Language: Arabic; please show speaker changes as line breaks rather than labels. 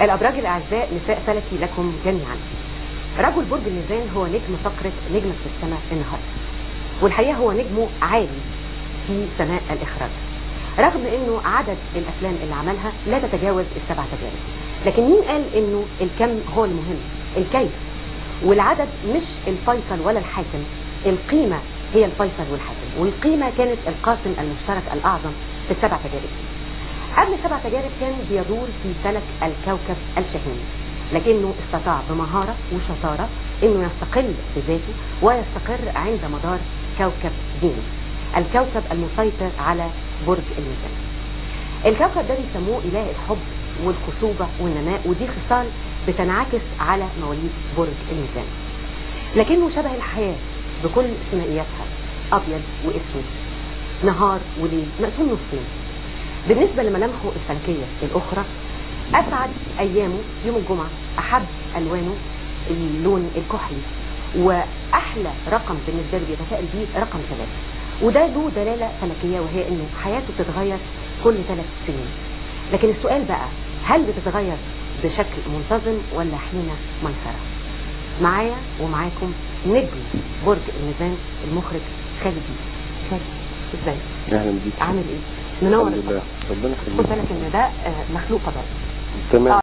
الأبراج الأعزاء، مساء فلكي لكم جميعا. رجل برج الميزان هو نجم فقرة نجمة في السماء النهاردة، والحقيقة هو نجمه عالي في سماء الإخراج، رغم أنه عدد الأفلام اللي عملها لا تتجاوز ال7 تجارب. لكن مين قال أنه الكم هو المهم؟ الكيف والعدد مش الفيصل ولا الحاكم، القيمة هي الفيصل والحاكم، والقيمة كانت القاسم المشترك الأعظم في ال7 تجارب. قبل 7 تجارب كان بيدور في فلك الكوكب الشاهين، لكنه استطاع بمهارة وشطارة انه يستقل بذاته ويستقر عند مدار كوكب فينوس، الكوكب المسيطر على برج الميزان. الكوكب ده بيسموه اله الحب والخصوبة والنماء، ودي خصال بتنعكس على مواليد برج الميزان. لكنه شبه الحياة بكل ثنائياتها، ابيض واسود، نهار وليل، مقسوم نصين. بالنسبة لملامحه الفلكية الأخرى، أسعد أيامه يوم الجمعة، أحب ألوانه اللون الكحلي، وأحلى رقم بالنسبة له بيتفائل بيه رقم 3، وده له دلالة فلكية، وهي إنه حياته بتتغير كل 3 سنين. لكن السؤال بقى، هل بتتغير بشكل منتظم ولا حين ميسرة؟ معايا ومعاكم نجم برج الميزان المخرج خالد بيه. خالد، ازاي؟
اهلا بيك.
عامل ايه؟ منور.
الحمد لله، ربنا يخليك.
خد بالك ان ده مخلوقه برضه.
تمام.